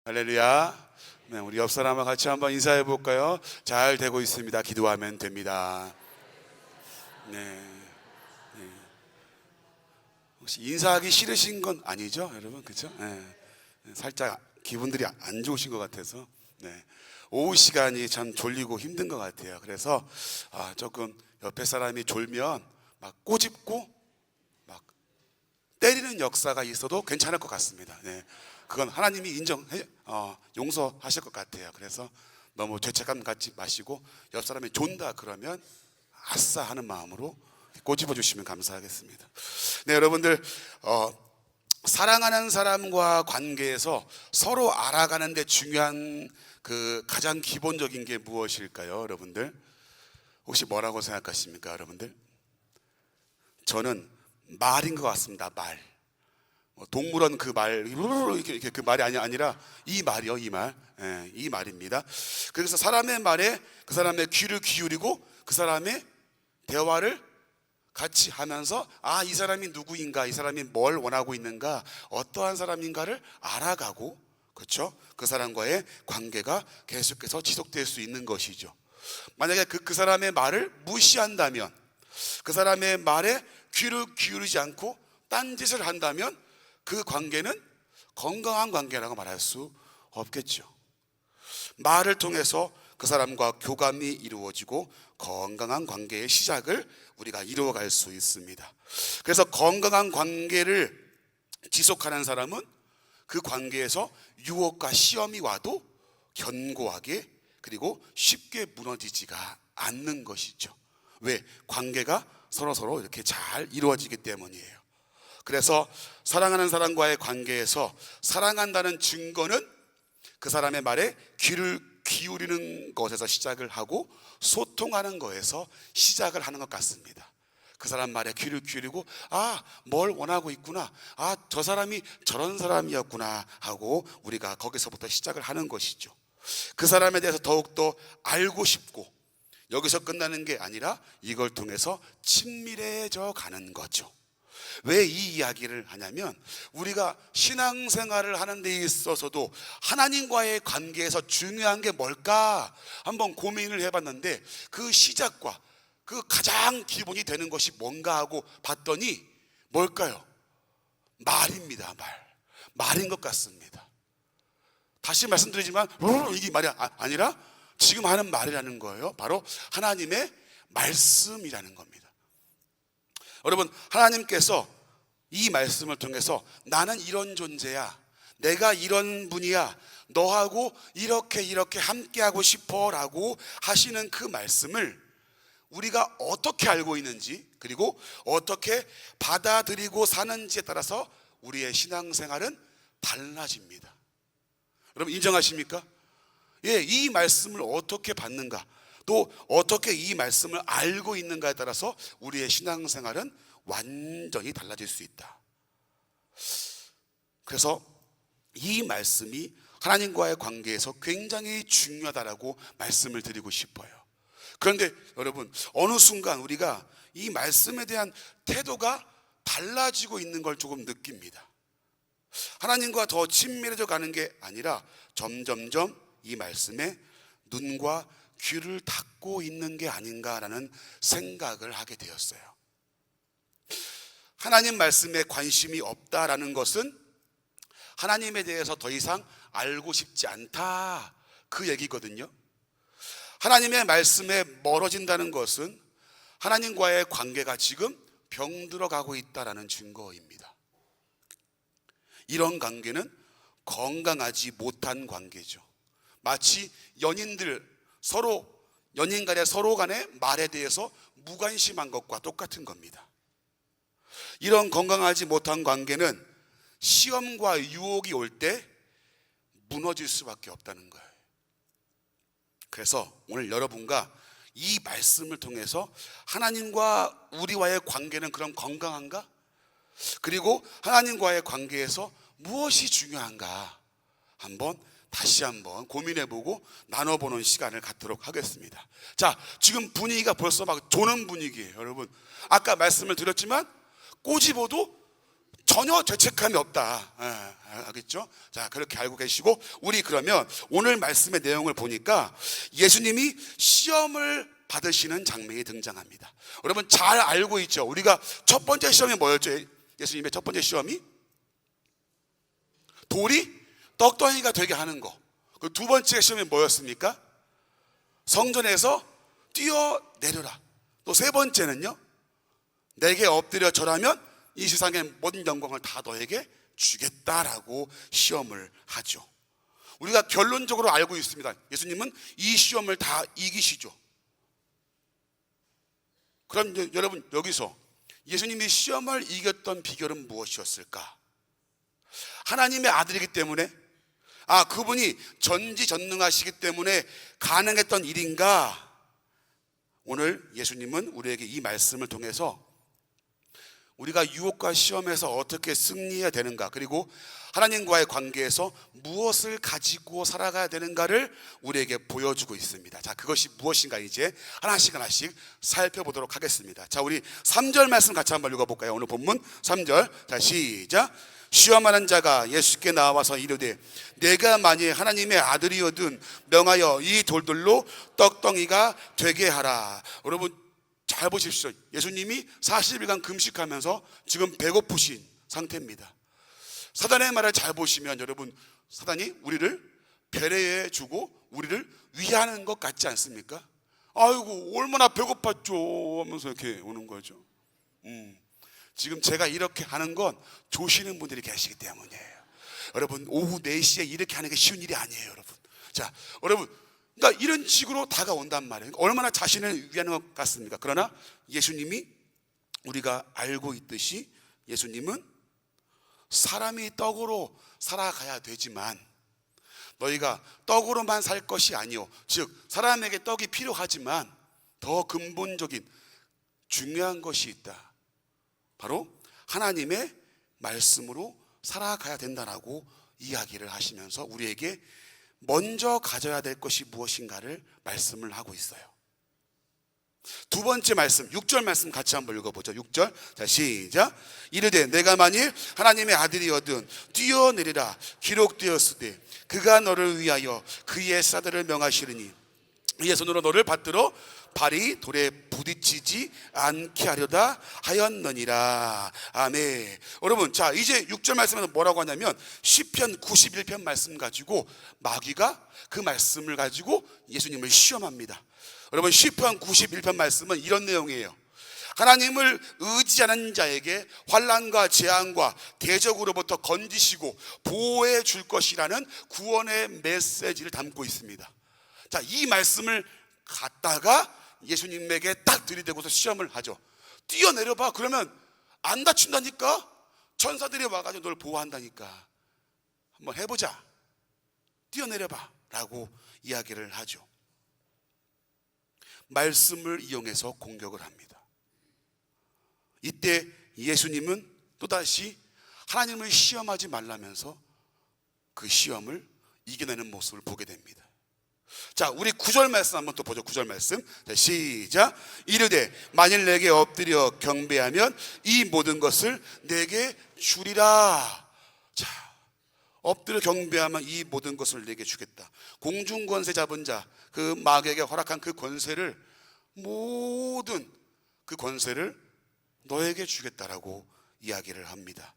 할렐루야. 네, 우리 옆 사람과 같이 한번 인사해 볼까요? 잘 되고 있습니다. 기도하면 됩니다. 네. 혹시 인사하기 싫으신 건 아니죠, 여러분? 그렇죠? 네. 살짝 기분들이 안 좋으신 것 같아서. 네. 오후 시간이 참 졸리고 힘든 것 같아요. 그래서 조금 옆에 사람이 졸면 막 꼬집고 막 때리는 역사가 있어도 괜찮을 것 같습니다. 네. 그건 하나님이 용서하실 것 같아요. 그래서 너무 죄책감 갖지 마시고 옆 사람이 존다 그러면 아싸 하는 마음으로 꼬집어 주시면 감사하겠습니다. 네, 여러분들 사랑하는 사람과 관계에서 서로 알아가는 데 중요한 그 가장 기본적인 게 무엇일까요, 여러분들? 혹시 뭐라고 생각하십니까, 여러분들? 저는 말인 것 같습니다. 말. 동물원 그 말, 이렇게 그 말이 아니라 이 말이요, 이 말. 예, 이 말입니다. 그래서 사람의 말에 그 사람의 귀를 기울이고 그 사람의 대화를 같이 하면서 이 사람이 누구인가, 이 사람이 뭘 원하고 있는가, 어떠한 사람인가를 알아가고, 그렇죠? 그 사람과의 관계가 계속해서 지속될 수 있는 것이죠. 만약에 그 사람의 말을 무시한다면, 그 사람의 말에 귀를 기울이지 않고 딴짓을 한다면 그 관계는 건강한 관계라고 말할 수 없겠죠. 말을 통해서 그 사람과 교감이 이루어지고 건강한 관계의 시작을 우리가 이루어갈 수 있습니다. 그래서 건강한 관계를 지속하는 사람은 그 관계에서 유혹과 시험이 와도 견고하게 그리고 쉽게 무너지지가 않는 것이죠. 왜? 관계가 서로 이렇게 잘 이루어지기 때문이에요. 그래서 사랑하는 사람과의 관계에서 사랑한다는 증거는 그 사람의 말에 귀를 기울이는 것에서 시작을 하고 소통하는 것에서 시작을 하는 것 같습니다. 그 사람 말에 귀를 기울이고 뭘 원하고 있구나, 저 사람이 저런 사람이었구나 하고 우리가 거기서부터 시작을 하는 것이죠. 그 사람에 대해서 더욱더 알고 싶고 여기서 끝나는 게 아니라 이걸 통해서 친밀해져 가는 거죠. 왜 이 이야기를 하냐면 우리가 신앙생활을 하는 데 있어서도 하나님과의 관계에서 중요한 게 뭘까 한번 고민을 해봤는데 그 시작과 그 가장 기본이 되는 것이 뭔가 하고 봤더니 뭘까요? 말입니다. 말인 것 같습니다. 다시 말씀드리지만 이게 말이 아니라 지금 하는 말이라는 거예요. 바로 하나님의 말씀이라는 겁니다. 여러분, 하나님께서 이 말씀을 통해서 나는 이런 존재야, 내가 이런 분이야, 너하고 이렇게 함께하고 싶어 라고 하시는 그 말씀을 우리가 어떻게 알고 있는지 그리고 어떻게 받아들이고 사는지에 따라서 우리의 신앙생활은 달라집니다. 여러분 인정하십니까? 예, 이 말씀을 어떻게 받는가, 또 어떻게 이 말씀을 알고 있는가에 따라서 우리의 신앙생활은 완전히 달라질 수 있다. 그래서 이 말씀이 하나님과의 관계에서 굉장히 중요하다라고 말씀을 드리고 싶어요. 그런데 여러분, 어느 순간 우리가 이 말씀에 대한 태도가 달라지고 있는 걸 조금 느낍니다. 하나님과 더 친밀해져 가는 게 아니라 점점점 이 말씀에 눈과 귀를 닫고 있는 게 아닌가라는 생각을 하게 되었어요. 하나님 말씀에 관심이 없다라는 것은 하나님에 대해서 더 이상 알고 싶지 않다, 그 얘기거든요. 하나님의 말씀에 멀어진다는 것은 하나님과의 관계가 지금 병들어 가고 있다라는 증거입니다. 이런 관계는 건강하지 못한 관계죠. 마치 연인 간의 서로 간의 말에 대해서 무관심한 것과 똑같은 겁니다. 이런 건강하지 못한 관계는 시험과 유혹이 올 때 무너질 수밖에 없다는 거예요. 그래서 오늘 여러분과 이 말씀을 통해서 하나님과 우리와의 관계는 그럼 건강한가? 그리고 하나님과의 관계에서 무엇이 중요한가? 다시 한번 고민해보고 나눠보는 시간을 갖도록 하겠습니다. 자, 지금 분위기가 벌써 막 도는 분위기예요. 여러분, 아까 말씀을 드렸지만 꼬집어도 전혀 죄책감이 없다. 알겠죠? 자, 그렇게 알고 계시고, 우리 그러면 오늘 말씀의 내용을 보니까 예수님이 시험을 받으시는 장면이 등장합니다. 여러분 잘 알고 있죠? 우리가 첫 번째 시험이 뭐였죠? 예수님의 첫 번째 시험이 돌이 떡덩이가 되게 하는 거. 그 두 번째 시험이 뭐였습니까? 성전에서 뛰어내려라. 또 세 번째는요, 내게 엎드려 절하면 이 세상의 모든 영광을 다 너에게 주겠다라고 시험을 하죠. 우리가 결론적으로 알고 있습니다. 예수님은 이 시험을 다 이기시죠. 그럼 여러분, 여기서 예수님이 시험을 이겼던 비결은 무엇이었을까? 하나님의 아들이기 때문에, 그분이 전지전능하시기 때문에 가능했던 일인가? 오늘 예수님은 우리에게 이 말씀을 통해서 우리가 유혹과 시험에서 어떻게 승리해야 되는가, 그리고 하나님과의 관계에서 무엇을 가지고 살아가야 되는가를 우리에게 보여주고 있습니다. 자, 그것이 무엇인가 이제 하나씩 살펴보도록 하겠습니다. 자, 우리 3절 말씀 같이 한번 읽어볼까요? 오늘 본문 3절. 자, 시작. 시험하는 자가 예수께 나와서 이르되 내가 만일 하나님의 아들이거든 명하여 이 돌들로 떡덩이가 되게 하라. 여러분 잘 보십시오. 예수님이 40일간 금식하면서 지금 배고프신 상태입니다. 사단의 말을 잘 보시면 여러분, 사단이 우리를 배려해 주고 우리를 위하는 것 같지 않습니까? 아이고 얼마나 배고팠죠 하면서 이렇게 오는 거죠. 지금 제가 이렇게 하는 건 조시는 분들이 계시기 때문이에요. 여러분 오후 4시에 이렇게 하는 게 쉬운 일이 아니에요, 여러분. 자, 여러분, 그러니까 이런 식으로 다가온단 말이에요. 얼마나 자신을 위하는 것 같습니까? 그러나 예수님이, 우리가 알고 있듯이 예수님은 사람이 떡으로 살아가야 되지만 너희가 떡으로만 살 것이 아니요, 즉 사람에게 떡이 필요하지만 더 근본적인 중요한 것이 있다. 바로 하나님의 말씀으로 살아가야 된다라고 이야기를 하시면서 우리에게 먼저 가져야 될 것이 무엇인가를 말씀을 하고 있어요. 두 번째 말씀, 6절 말씀 같이 한번 읽어보죠. 6절. 자, 시작. 이르되 내가 만일 하나님의 아들이거든 뛰어내리라. 기록되었으되 그가 너를 위하여 그의 사들을 명하시리니 이의 손으로 너를 받들어 발이 돌에 부딪히지 않게 하려다 하였느니라. 아멘. 여러분, 자 이제 6절 말씀에서 뭐라고 하냐면 시편 91편 말씀 가지고 마귀가 그 말씀을 가지고 예수님을 시험합니다. 여러분, 시편 91편 말씀은 이런 내용이에요. 하나님을 의지하는 자에게 환난과 재앙과 대적으로부터 건지시고 보호해 줄 것이라는 구원의 메시지를 담고 있습니다. 자, 이 말씀을 갖다가 예수님에게 딱 들이대고서 시험을 하죠. 뛰어내려봐. 그러면 안 다친다니까. 천사들이 와가지고 널 보호한다니까. 한번 해보자. 뛰어내려봐 라고 이야기를 하죠. 말씀을 이용해서 공격을 합니다. 이때 예수님은 또다시 하나님을 시험하지 말라면서 그 시험을 이겨내는 모습을 보게 됩니다. 자, 우리 9절 말씀 한번 또 보죠. 9절 말씀. 자, 시작. 이르되 만일 내게 엎드려 경배하면 이 모든 것을 내게 주리라. 자, 엎드려 경배하면 이 모든 것을 내게 주겠다. 공중 권세 잡은 자, 그 마귀에게 허락한 그 권세를, 모든 그 권세를 너에게 주겠다라고 이야기를 합니다.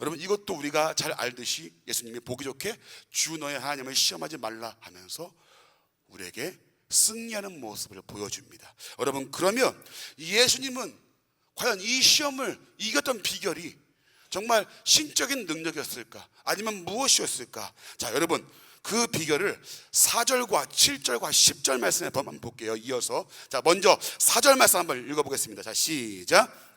여러분, 이것도 우리가 잘 알듯이 예수님이 보기 좋게 주 너의 하나님을 시험하지 말라 하면서 우리에게 승리하는 모습을 보여줍니다. 여러분, 그러면 예수님은 과연 이 시험을 이겼던 비결이 정말 신적인 능력이었을까? 아니면 무엇이었을까? 자, 여러분, 그 비결을 4절과 7절과 10절 말씀에 한번 볼게요. 이어서. 자, 먼저 4절 말씀 한번 읽어보겠습니다. 자, 시작.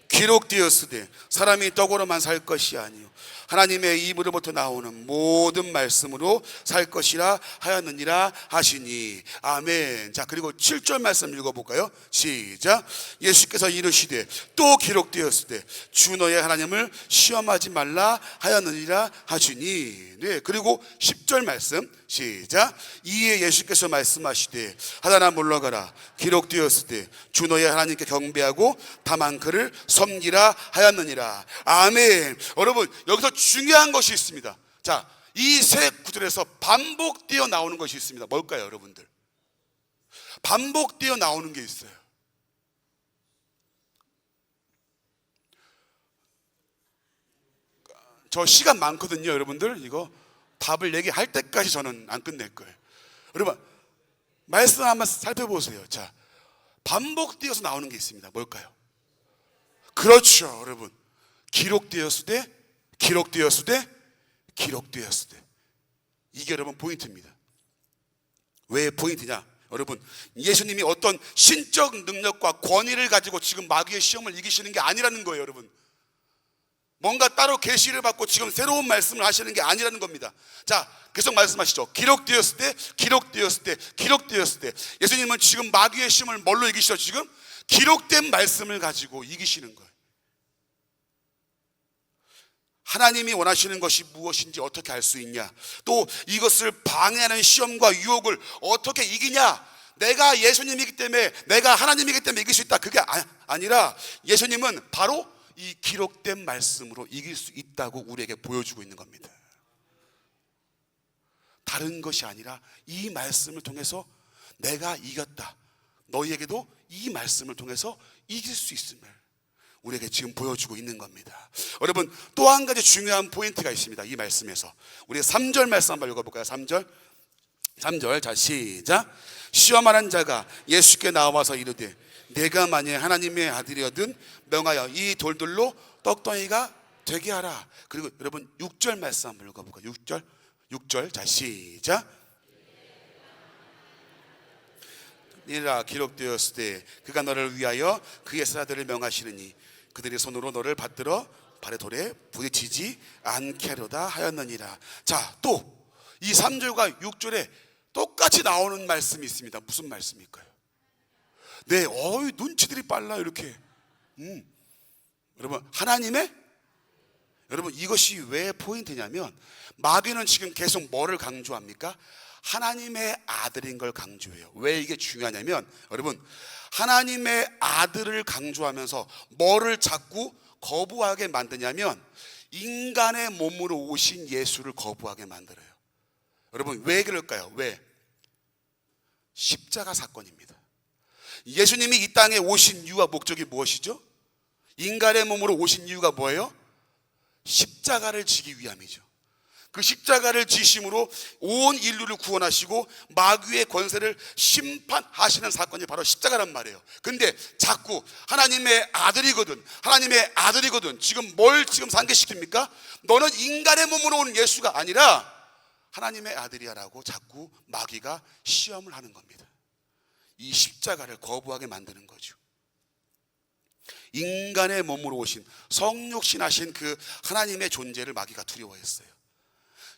기록되었으되 사람이 떡으로만 살 것이 아니요 하나님의 입으로부터 나오는 모든 말씀으로 살 것이라 하였느니라 하시니. 아멘. 자, 그리고 7절 말씀 읽어볼까요? 시작. 예수께서 이르시되 또 기록되었으되 주 너의 하나님을 시험하지 말라 하였느니라 하시니. 네, 그리고 10절 말씀 시작. 이에 예수께서 말씀하시되 하다나 물러가라. 기록되었으되 주 너의 하나님께 경배하고 다만 그를 섬기라 하였느니라. 아멘. 여러분, 여기서 중요한 것이 있습니다. 자, 이 세 구절에서 반복되어 나오는 것이 있습니다. 뭘까요, 여러분들? 반복되어 나오는 게 있어요. 저 시간 많거든요, 여러분들. 이거 답을 얘기할 때까지 저는 안 끝낼 거예요. 여러분, 말씀 한번 살펴보세요. 자, 반복되어서 나오는 게 있습니다. 뭘까요? 그렇죠, 여러분. 기록되었으되, 기록되었으되, 기록되었으되. 이게 여러분 포인트입니다. 왜 포인트냐? 여러분, 예수님이 어떤 신적 능력과 권위를 가지고 지금 마귀의 시험을 이기시는 게 아니라는 거예요, 여러분. 뭔가 따로 계시를 받고 지금 새로운 말씀을 하시는 게 아니라는 겁니다. 자, 계속 말씀하시죠. 기록되었을 때, 기록되었을 때, 기록되었을 때. 예수님은 지금 마귀의 시험을 뭘로 이기시죠? 지금 기록된 말씀을 가지고 이기시는 거예요. 하나님이 원하시는 것이 무엇인지 어떻게 알 수 있냐? 또 이것을 방해하는 시험과 유혹을 어떻게 이기냐? 내가 예수님이기 때문에, 내가 하나님이기 때문에 이길 수 있다. 그게 아니라 예수님은 바로 이 기록된 말씀으로 이길 수 있다고 우리에게 보여주고 있는 겁니다. 다른 것이 아니라 이 말씀을 통해서 내가 이겼다. 너희에게도 이 말씀을 통해서 이길 수 있음을 우리에게 지금 보여주고 있는 겁니다. 여러분, 또 한 가지 중요한 포인트가 있습니다. 이 말씀에서 우리 3절 말씀 한번 읽어볼까요? 3절. 자, 시작. 시험하는 자가 예수께 나와서 이르되 내가 만일 하나님의 아들이거든 명하여 이 돌들로 떡덩이가 되게 하라. 그리고 여러분 6절 말씀 한번 읽어볼까요? 6절. 자, 시작. 이라 기록되었으되 그가 너를 위하여 그의 사자들을 명하시느니 그들의 손으로 너를 받들어 발의 돌에 부딪히지 않게 하려다 하였느니라. 자, 또 이 3절과 6절에 똑같이 나오는 말씀이 있습니다. 무슨 말씀일까요? 네, 눈치들이 빨라 이렇게. 여러분, 여러분, 이것이 왜 포인트냐면 마귀는 지금 계속 뭐를 강조합니까? 하나님의 아들인 걸 강조해요. 왜 이게 중요하냐면 여러분, 하나님의 아들을 강조하면서 뭐를 자꾸 거부하게 만드냐면 인간의 몸으로 오신 예수를 거부하게 만들어요. 여러분, 왜 그럴까요? 왜? 십자가 사건입니다. 예수님이 이 땅에 오신 이유와 목적이 무엇이죠? 인간의 몸으로 오신 이유가 뭐예요? 십자가를 지기 위함이죠. 그 십자가를 지심으로 온 인류를 구원하시고 마귀의 권세를 심판하시는 사건이 바로 십자가란 말이에요. 근데 자꾸 하나님의 아들이거든 지금 뭘 상기시킵니까? 너는 인간의 몸으로 온 예수가 아니라 하나님의 아들이야라고 자꾸 마귀가 시험을 하는 겁니다. 이 십자가를 거부하게 만드는 거죠. 인간의 몸으로 오신 성육신하신 그 하나님의 존재를 마귀가 두려워했어요.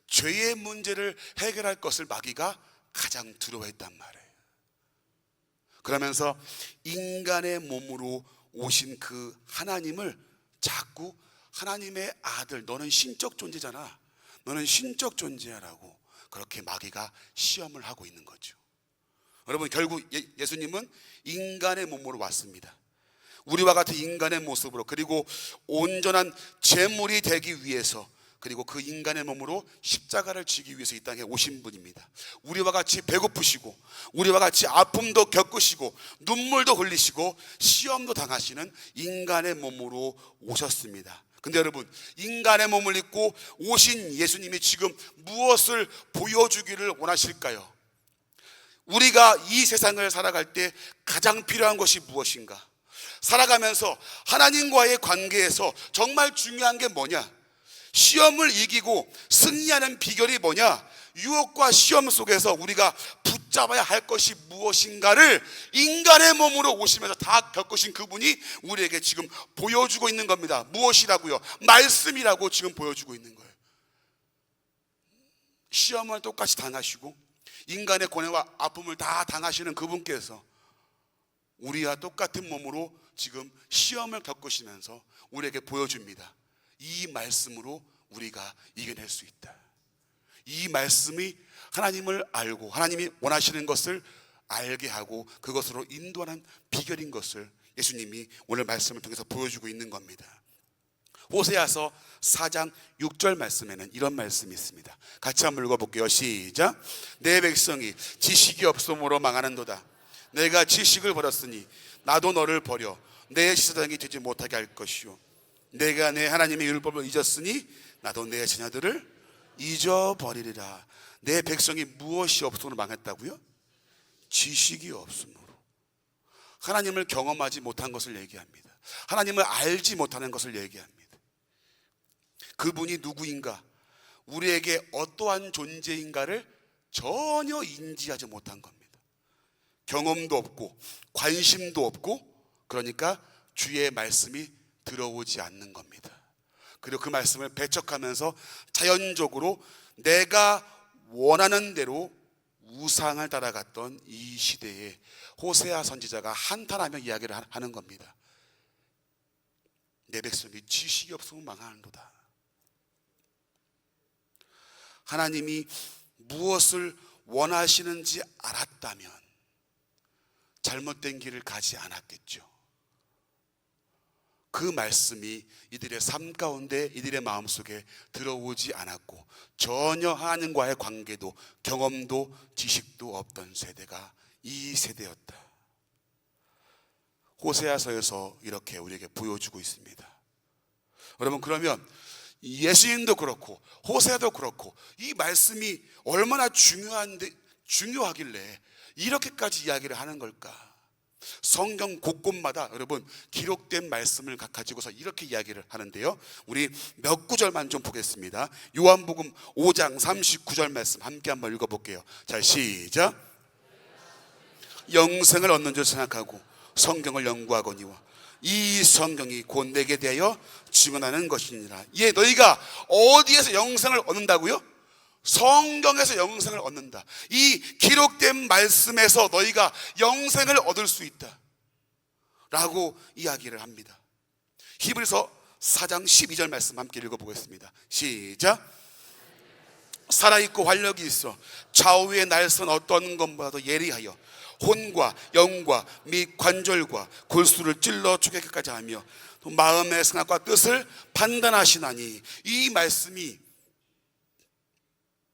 죄의 문제를 해결할 것을 마귀가 가장 두려워했단 말이에요. 그러면서 인간의 몸으로 오신 그 하나님을 자꾸 하나님의 아들, 너는 신적 존재잖아, 너는 신적 존재야라고 그렇게 마귀가 시험을 하고 있는 거죠. 여러분, 결국 예수님은 인간의 몸으로 왔습니다. 우리와 같은 인간의 모습으로, 그리고 온전한 제물이 되기 위해서, 그리고 그 인간의 몸으로 십자가를 지기 위해서 이 땅에 오신 분입니다. 우리와 같이 배고프시고, 우리와 같이 아픔도 겪으시고, 눈물도 흘리시고, 시험도 당하시는 인간의 몸으로 오셨습니다. 근데 여러분, 인간의 몸을 입고 오신 예수님이 지금 무엇을 보여주기를 원하실까요? 우리가 이 세상을 살아갈 때 가장 필요한 것이 무엇인가? 살아가면서 하나님과의 관계에서 정말 중요한 게 뭐냐? 시험을 이기고 승리하는 비결이 뭐냐? 유혹과 시험 속에서 우리가 붙잡아야 할 것이 무엇인가를 인간의 몸으로 오시면서 다 겪으신 그분이 우리에게 지금 보여주고 있는 겁니다. 무엇이라고요? 말씀이라고 지금 보여주고 있는 거예요. 시험을 똑같이 당하시고 인간의 고뇌와 아픔을 다 당하시는 그분께서 우리와 똑같은 몸으로 지금 시험을 겪으시면서 우리에게 보여줍니다. 이 말씀으로 우리가 이겨낼 수 있다. 이 말씀이 하나님을 알고 하나님이 원하시는 것을 알게 하고 그것으로 인도하는 비결인 것을 예수님이 오늘 말씀을 통해서 보여주고 있는 겁니다. 호세아서 4장 6절 말씀에는 이런 말씀이 있습니다. 같이 한번 읽어볼게요. 시작. 내 백성이 지식이 없음으로 망하는도다. 내가 지식을 버렸으니 나도 너를 버려 내 제사장이 되지 못하게 할 것이요 내가 내 하나님의 율법을 잊었으니 나도 내 자녀들을 잊어버리리라. 내 백성이 무엇이 없음으로 망했다고요? 지식이 없음으로. 하나님을 경험하지 못한 것을 얘기합니다. 하나님을 알지 못하는 것을 얘기합니다. 그분이 누구인가, 우리에게 어떠한 존재인가를 전혀 인지하지 못한 겁니다. 경험도 없고 관심도 없고, 그러니까 주의 말씀이 들어오지 않는 겁니다. 그리고 그 말씀을 배척하면서 자연적으로 내가 원하는 대로 우상을 따라갔던 이 시대에 호세아 선지자가 한탄하며 이야기를 하는 겁니다. 내 백성이 지식이 없으면 망하는도다. 하나님이 무엇을 원하시는지 알았다면 잘못된 길을 가지 않았겠죠. 그 말씀이 이들의 삶 가운데 이들의 마음속에 들어오지 않았고 전혀 하나님과의 관계도 경험도 지식도 없던 세대가 이 세대였다. 호세아서에서 이렇게 우리에게 보여주고 있습니다. 여러분, 그러면 예수님도 그렇고 호세아도 그렇고 이 말씀이 얼마나 중요하길래 이렇게까지 이야기를 하는 걸까? 성경 곳곳마다 여러분 기록된 말씀을 가지고서 이렇게 이야기를 하는데요, 우리 몇 구절만 좀 보겠습니다. 요한복음 5장 39절 말씀 함께 한번 읽어볼게요. 자, 시작. 영생을 얻는 줄 생각하고 성경을 연구하거니와 이 성경이 곧 내게 대하여 증언하는 것이니라. 예, 너희가 어디에서 영생을 얻는다고요? 성경에서 영생을 얻는다. 이 기록된 말씀에서 너희가 영생을 얻을 수 있다 라고 이야기를 합니다. 히브리서 4장 12절 말씀 함께 읽어보겠습니다. 시작. 살아있고 활력이 있어 좌우의 날선 어떤 것보다도 예리하여 혼과 영과 및 관절과 골수를 찔러 쪼개기까지 하며 또 마음의 생각과 뜻을 판단하시나니, 이 말씀이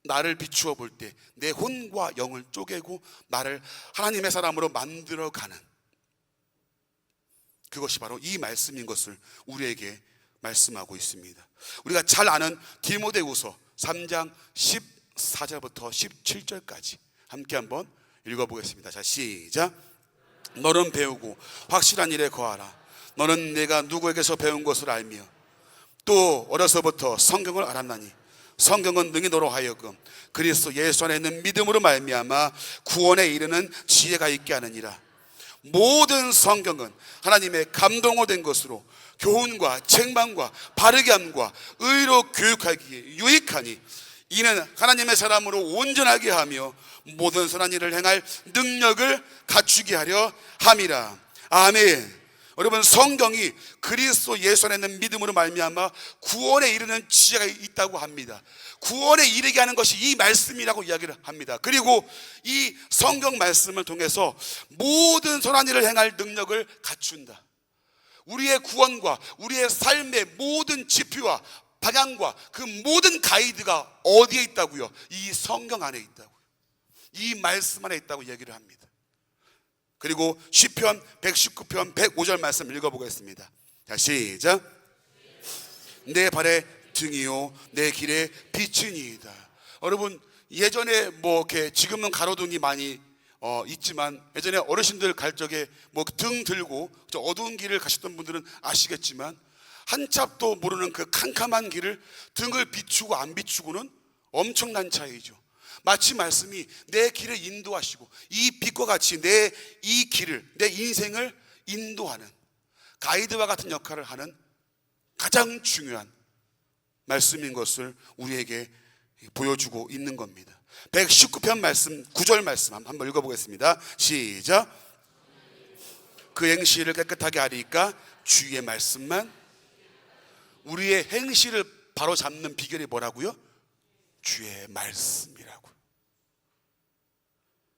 나를 비추어 볼 때 내 혼과 영을 쪼개고 나를 하나님의 사람으로 만들어가는, 그것이 바로 이 말씀인 것을 우리에게 말씀하고 있습니다. 우리가 잘 아는 디모데후서 3장 14절부터 17절까지 함께 한번 읽어보겠습니다. 자, 시작. 너는 배우고 확실한 일에 거하라. 너는 내가 누구에게서 배운 것을 알며 또 어려서부터 성경을 알았나니 성경은 능히 너로 하여금 그리스도 예수 안에 있는 믿음으로 말미암아 구원에 이르는 지혜가 있게 하느니라. 모든 성경은 하나님의 감동으로 된 것으로 교훈과 책망과 바르게 함과 의로 교육하기에 유익하니 이는 하나님의 사람으로 온전하게 하며 모든 선한 일을 행할 능력을 갖추게 하려 함이라. 아멘. 여러분, 성경이 그리스도 예수 안에 있는 믿음으로 말미암아 구원에 이르는 지혜가 있다고 합니다. 구원에 이르게 하는 것이 이 말씀이라고 이야기를 합니다. 그리고 이 성경 말씀을 통해서 모든 선한 일을 행할 능력을 갖춘다. 우리의 구원과 우리의 삶의 모든 지표와 방향과 그 모든 가이드가 어디에 있다고요? 이 성경 안에 있다고요. 이 말씀 안에 있다고 얘기를 합니다. 그리고 시편 119편 105절 말씀 읽어보겠습니다. 자, 시작. 내 발의 등이요 내 길의 빛이니이다. 여러분, 예전에 뭐 이렇게 지금은 가로등이 많이 있지만 예전에 어르신들 갈 적에 뭐 등 들고 어두운 길을 가셨던 분들은 아시겠지만 한참도 모르는 그 캄캄한 길을 등을 비추고 안 비추고는 엄청난 차이죠. 마치 말씀이 내 길을 인도하시고 이 빛과 같이 내 이 길을, 내 인생을 인도하는 가이드와 같은 역할을 하는 가장 중요한 말씀인 것을 우리에게 보여주고 있는 겁니다. 119편 말씀 9절 말씀 한번 읽어보겠습니다. 시작. 그 행실을 깨끗하게 하리까 주의 말씀만. 우리의 행실을 바로 잡는 비결이 뭐라고요? 주의 말씀이라고.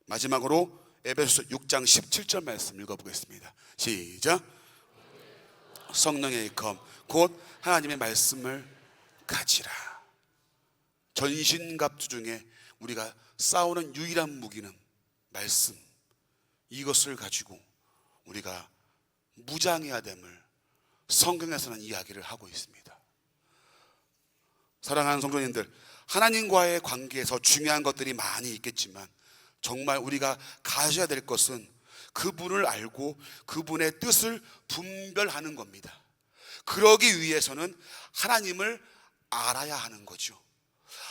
마지막으로 에베소서 6장 17절 말씀 읽어보겠습니다. 시작. 성령의 일컴 곧 하나님의 말씀을 가지라. 전신갑주 중에 우리가 싸우는 유일한 무기는 말씀, 이것을 가지고 우리가 무장해야 됨을 성경에서는 이야기를 하고 있습니다. 사랑하는 성도님들, 하나님과의 관계에서 중요한 것들이 많이 있겠지만 정말 우리가 가져야 될 것은 그분을 알고 그분의 뜻을 분별하는 겁니다. 그러기 위해서는 하나님을 알아야 하는 거죠.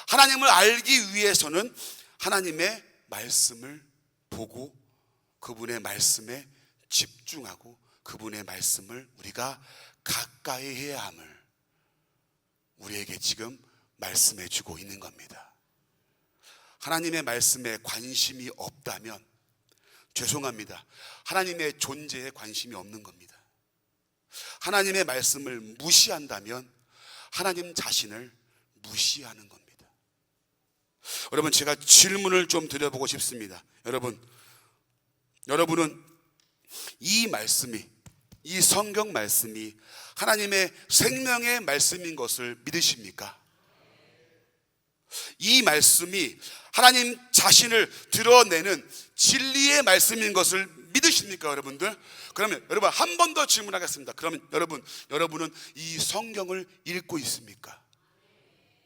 하나님을 알기 위해서는 하나님의 말씀을 보고 그분의 말씀에 집중하고 그분의 말씀을 우리가 가까이 해야 함을 우리에게 지금 말씀해 주고 있는 겁니다. 하나님의 말씀에 관심이 없다면 죄송합니다. 하나님의 존재에 관심이 없는 겁니다. 하나님의 말씀을 무시한다면 하나님 자신을 무시하는 겁니다. 여러분, 제가 질문을 좀 드려보고 싶습니다. 여러분은 이 말씀이, 이 성경 말씀이 하나님의 생명의 말씀인 것을 믿으십니까? 이 말씀이 하나님 자신을 드러내는 진리의 말씀인 것을 믿으십니까, 여러분들? 그러면 여러분, 한 번 더 질문하겠습니다. 그러면 여러분은 이 성경을 읽고 있습니까?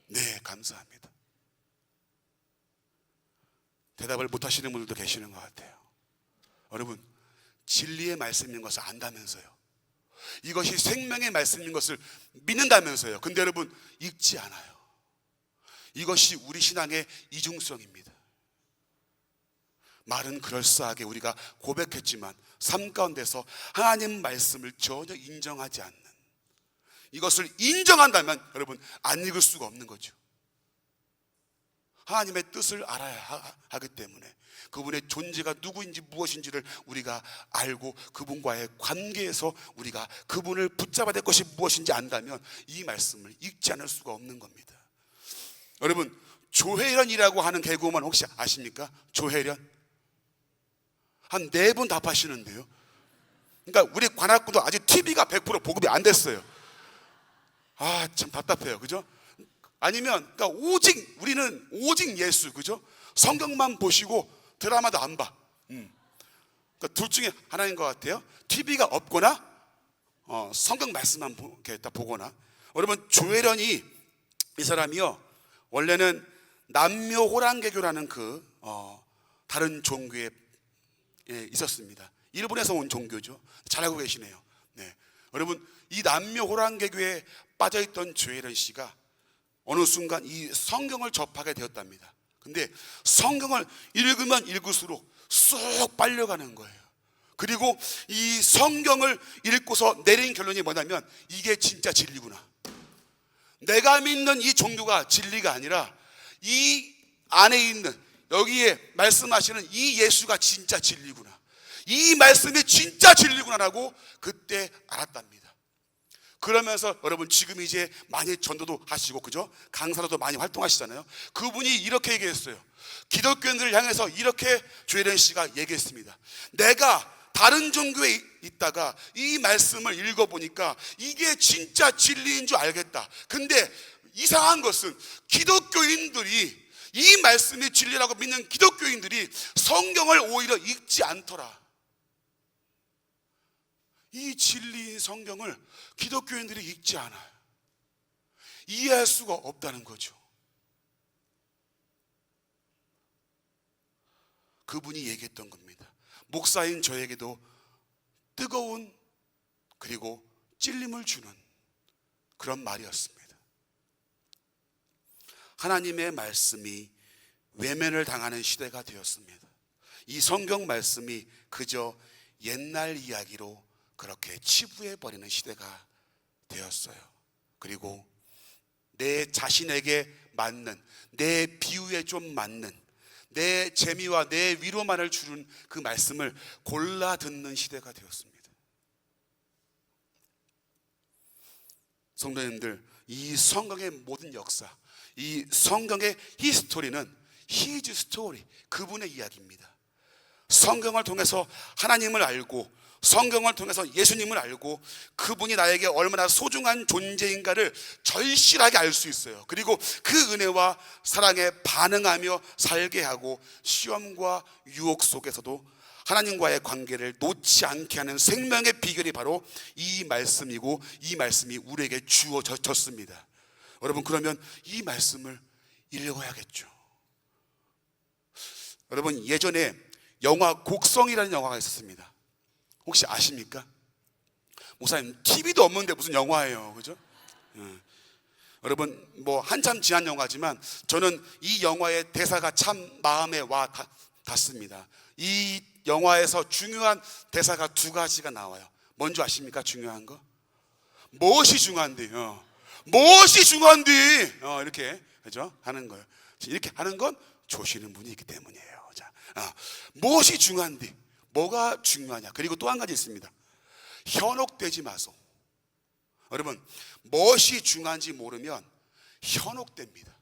네, 감사합니다. 대답을 못 하시는 분들도 계시는 것 같아요. 여러분, 진리의 말씀인 것을 안다면서요. 이것이 생명의 말씀인 것을 믿는다면서요. 근데 여러분, 읽지 않아요. 이것이 우리 신앙의 이중성입니다. 말은 그럴싸하게 우리가 고백했지만 삶 가운데서 하나님 말씀을 전혀 인정하지 않는, 이것을 인정한다면 여러분 안 읽을 수가 없는 거죠. 하나님의 뜻을 알아야 하기 때문에 그분의 존재가 누구인지 무엇인지를 우리가 알고 그분과의 관계에서 우리가 그분을 붙잡아야 될 것이 무엇인지 안다면 이 말씀을 읽지 않을 수가 없는 겁니다. 여러분, 조혜련이라고 하는 개그우먼 혹시 아십니까? 조혜련? 한 4분 답하시는데요. 그러니까 우리 관악구도 아직 TV가 100% 보급이 안 됐어요. 아, 참 답답해요. 그죠? 아니면 그러니까 우리는 오직 예수, 그죠? 성경만 보시고 드라마도 안 봐. 그러니까 둘 중에 하나인 것 같아요. TV가 없거나 성경 말씀만 이렇게 딱 보거나. 여러분, 조혜련이, 이 사람이요, 원래는 남묘호랑개교라는 다른 종교에 있었습니다. 일본에서 온 종교죠. 잘 알고 계시네요. 네. 여러분, 이 남묘호랑개교에 빠져있던 조혜련 씨가 어느 순간 이 성경을 접하게 되었답니다. 근데 성경을 읽으면 읽을수록 쏙 빨려가는 거예요. 그리고 이 성경을 읽고서 내린 결론이 뭐냐면 이게 진짜 진리구나. 내가 믿는 이 종교가 진리가 아니라 이 안에 있는, 여기에 말씀하시는 이 예수가 진짜 진리구나. 이 말씀이 진짜 진리구나라고 그때 알았답니다. 그러면서 여러분, 지금 이제 많이 전도도 하시고, 그죠? 강사로도 많이 활동하시잖아요. 그분이 이렇게 얘기했어요. 기독교인들을 향해서 이렇게 조혜련 씨가 얘기했습니다. 내가 다른 종교에 있다가 이 말씀을 읽어보니까 이게 진짜 진리인 줄 알겠다. 근데 이상한 것은 기독교인들이, 이 말씀이 진리라고 믿는 기독교인들이 성경을 오히려 읽지 않더라. 이 진리인 성경을 기독교인들이 읽지 않아요. 이해할 수가 없다는 거죠. 그분이 얘기했던 겁니다. 목사인 저에게도 뜨거운 그리고 찔림을 주는 그런 말이었습니다. 하나님의 말씀이 외면을 당하는 시대가 되었습니다. 이 성경 말씀이 그저 옛날 이야기로 그렇게 치부해버리는 시대가 되었어요. 그리고 내 자신에게 맞는, 내 비유에 좀 맞는, 내 재미와 내 위로만을 주는 그 말씀을 골라 듣는 시대가 되었습니다. 성도님들, 이 성경의 모든 역사, 이 성경의 히스토리는 히즈 스토리, 그분의 이야기입니다. 성경을 통해서 하나님을 알고, 성경을 통해서 예수님을 알고, 그분이 나에게 얼마나 소중한 존재인가를 절실하게 알 수 있어요. 그리고 그 은혜와 사랑에 반응하며 살게 하고, 시험과 유혹 속에서도 하나님과의 관계를 놓지 않게 하는 생명의 비결이 바로 이 말씀이고, 이 말씀이 우리에게 주어졌습니다. 여러분, 그러면 이 말씀을 읽어야겠죠. 여러분, 예전에 영화 곡성이라는 영화가 있었습니다. 혹시 아십니까? 목사님, TV도 없는데 무슨 영화예요, 그죠? 여러분, 뭐 한참 지난 영화지만 저는 이 영화의 대사가 참 마음에 와 닿습니다. 이 영화에서 중요한 대사가 두 가지가 나와요. 뭔지 아십니까? 중요한 거? 무엇이 중요한디? 무엇이 중요한디? 이렇게, 그죠? 하는 거예요. 이렇게 하는 건 조시는 분이 있기 때문이에요. 자, 무엇이 중요한디? 뭐가 중요하냐? 그리고 또 한 가지 있습니다. 현혹되지 마소. 여러분, 무엇이 중요한지 모르면 현혹됩니다.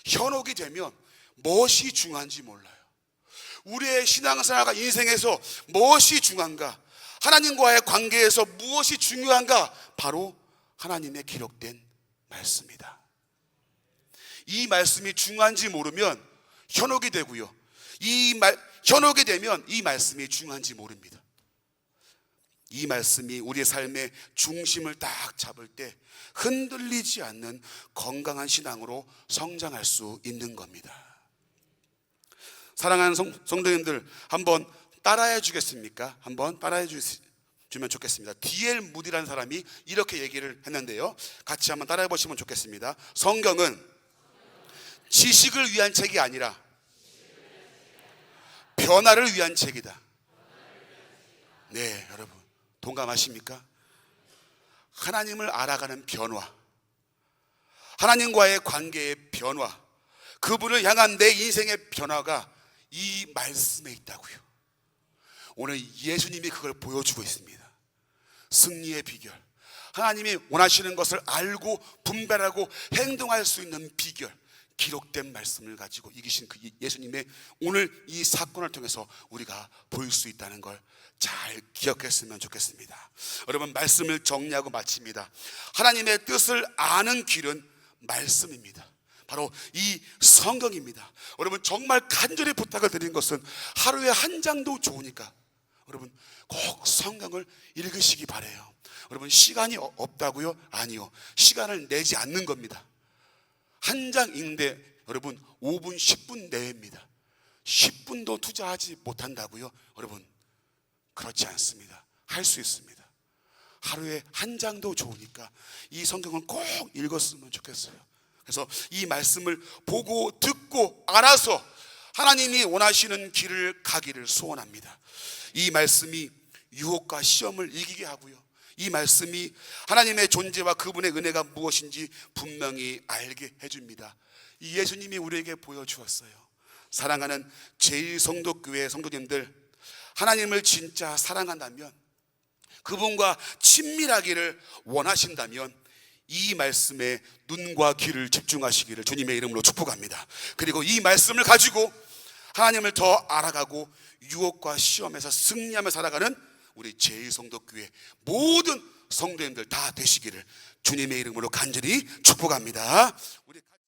현혹이 되면 무엇이 중요한지 몰라요. 우리의 신앙생활과 인생에서 무엇이 중요한가? 하나님과의 관계에서 무엇이 중요한가? 바로 하나님의 기록된 말씀이다. 이 말씀이 중요한지 모르면 현혹이 되고요, 현혹이 되면 이 말씀이 중요한지 모릅니다. 이 말씀이 우리의 삶의 중심을 딱 잡을 때 흔들리지 않는 건강한 신앙으로 성장할 수 있는 겁니다. 사랑하는 성도님들, 한번 따라해 주겠습니까? 한번 따라해 주면 좋겠습니다. D.L. 무디라는 사람이 이렇게 얘기를 했는데요, 같이 한번 따라해 보시면 좋겠습니다. 성경은 지식을 위한 책이 아니라 변화를 위한 책이다. 네, 여러분 동감하십니까? 하나님을 알아가는 변화, 하나님과의 관계의 변화, 그분을 향한 내 인생의 변화가 이 말씀에 있다고요. 오늘 예수님이 그걸 보여주고 있습니다. 승리의 비결, 하나님이 원하시는 것을 알고 분별하고 행동할 수 있는 비결, 기록된 말씀을 가지고 이기신 그 예수님의 오늘 이 사건을 통해서 우리가 볼 수 있다는 걸 잘 기억했으면 좋겠습니다. 여러분, 말씀을 정리하고 마칩니다. 하나님의 뜻을 아는 길은 말씀입니다. 바로 이 성경입니다. 여러분, 정말 간절히 부탁을 드린 것은 하루에 한 장도 좋으니까 여러분 꼭 성경을 읽으시기 바라요. 여러분, 시간이 없다고요? 아니요, 시간을 내지 않는 겁니다. 한 장 읽는데 여러분 5분 10분 내외입니다. 10분도 투자하지 못한다고요? 여러분, 그렇지 않습니다. 할 수 있습니다. 하루에 한 장도 좋으니까 이 성경을 꼭 읽었으면 좋겠어요. 그래서 이 말씀을 보고 듣고 알아서 하나님이 원하시는 길을 가기를 소원합니다. 이 말씀이 유혹과 시험을 이기게 하고요, 이 말씀이 하나님의 존재와 그분의 은혜가 무엇인지 분명히 알게 해줍니다. 이 예수님이 우리에게 보여주었어요. 사랑하는 제1성도교회 성도님들, 하나님을 진짜 사랑한다면, 그분과 친밀하기를 원하신다면 이 말씀에 눈과 귀를 집중하시기를 주님의 이름으로 축복합니다. 그리고 이 말씀을 가지고 하나님을 더 알아가고 유혹과 시험에서 승리하며 살아가는 우리 제1성도교회 모든 성도님들 다 되시기를 주님의 이름으로 간절히 축복합니다. 우리